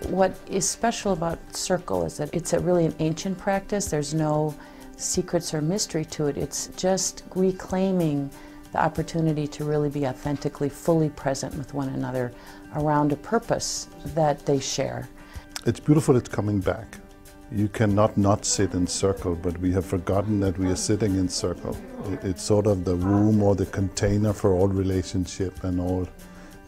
What is special about circle is that it's really an ancient practice. There's no secrets or mystery to it. It's just reclaiming the opportunity to really be authentically, fully present with one another around a purpose that they share. It's beautiful it's coming back. You cannot not sit in circle, but we have forgotten that we are sitting in circle. It's sort of the womb or the container for all relationship and all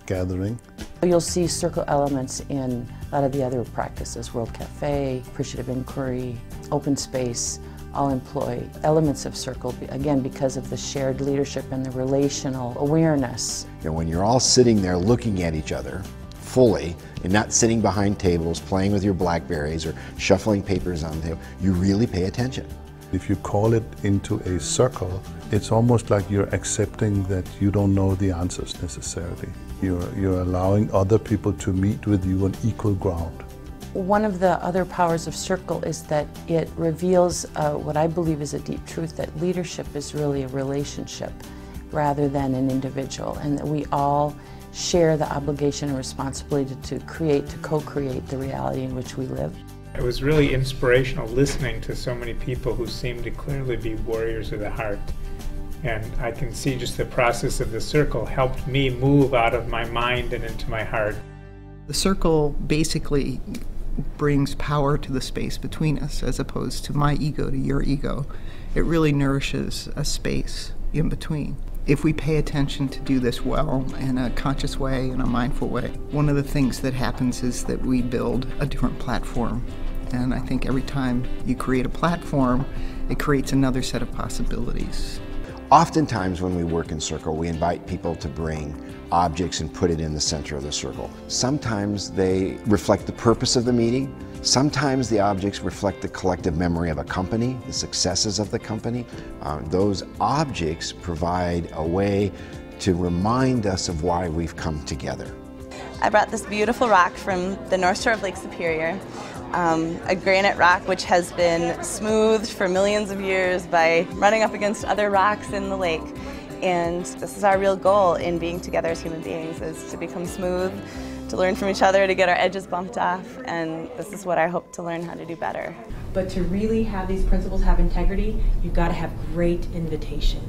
gathering. You'll see circle elements in a lot of the other practices, World Cafe, Appreciative Inquiry, Open Space, all employ elements of circle, again, because of the shared leadership and the relational awareness. You know, when you're all sitting there looking at each other fully and not sitting behind tables playing with your Blackberries or shuffling papers on the table, you really pay attention. If you call it into a circle, it's almost like you're accepting that you don't know the answers necessarily. You're allowing other people to meet with you on equal ground. One of the other powers of circle is that it reveals what I believe is a deep truth, that leadership is really a relationship rather than an individual, and that we all share the obligation and responsibility to co-create the reality in which we live. It was really inspirational listening to so many people who seem to clearly be warriors of the heart. And I can see just the process of the circle helped me move out of my mind and into my heart. The circle basically brings power to the space between us as opposed to my ego to your ego. It really nourishes a space in between. If we pay attention to do this well in a conscious way, in a mindful way, one of the things that happens is that we build a different platform. And I think every time you create a platform, it creates another set of possibilities. Oftentimes when we work in circle, we invite people to bring objects and put it in the center of the circle. Sometimes they reflect the purpose of the meeting. Sometimes the objects reflect the collective memory of a company, the successes of the company. Those objects provide a way to remind us of why we've come together. I brought this beautiful rock from the North Shore of Lake Superior, a granite rock which has been smoothed for millions of years by running up against other rocks in the lake. And this is our real goal in being together as human beings, is to become smooth, to learn from each other, to get our edges bumped off, and this is what I hope to learn how to do better. But to really have these principles have integrity, you've got to have great invitation.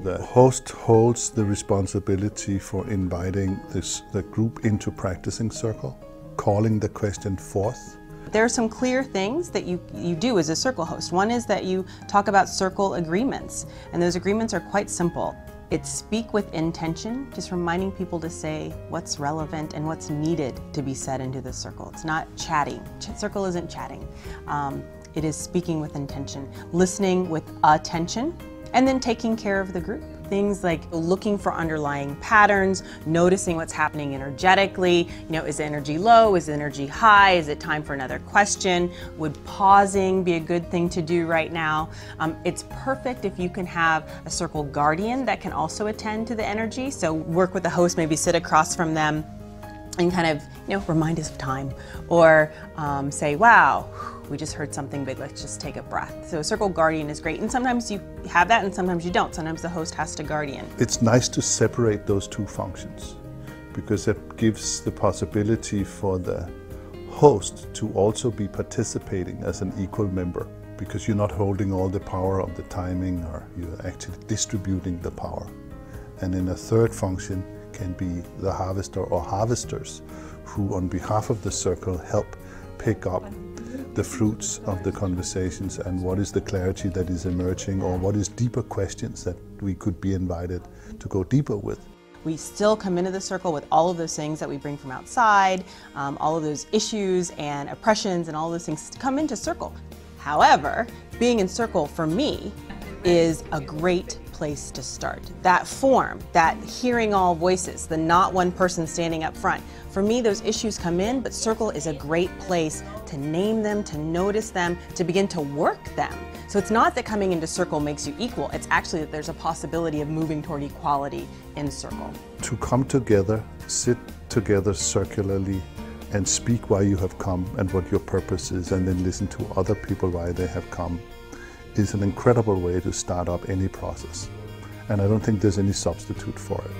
The host holds the responsibility for inviting the group into practicing circle, calling the question forth. There are some clear things that you do as a circle host. One is that you talk about circle agreements, and those agreements are quite simple. It's speak with intention, just reminding people to say what's relevant and what's needed to be said into the circle. It's not chatting. Circle isn't chatting. It is speaking with intention, listening with attention, and then taking care of the group. Things like looking for underlying patterns, noticing what's happening energetically. You know, is the energy low? Is the energy high? Is it time for another question? Would pausing be a good thing to do right now? It's perfect if you can have a circle guardian that can also attend to the energy. So work with the host, maybe sit across from them and kind of, remind us of time, or say, wow, we just heard something big, let's just take a breath. So a circle guardian is great, and sometimes you have that and sometimes you don't. Sometimes the host has to guardian. It's nice to separate those two functions, because it gives the possibility for the host to also be participating as an equal member, because you're not holding all the power of the timing, or you're actually distributing the power. And in a third function can be the harvester or harvesters, who on behalf of the circle help pick up the fruits of the conversations and what is the clarity that is emerging, or what is deeper questions that we could be invited to go deeper with. We still come into the circle with all of those things that we bring from outside, all of those issues and oppressions and all those things come into circle. However, being in circle for me is a great place to start. That form, that hearing all voices, the not one person standing up front. For me, those issues come in, but circle is a great place to name them, to notice them, to begin to work them. So it's not that coming into circle makes you equal, it's actually that there's a possibility of moving toward equality in circle. To come together, sit together circularly, and speak why you have come and what your purpose is, and then listen to other people why they have come, is an incredible way to start up any process. And I don't think there's any substitute for it.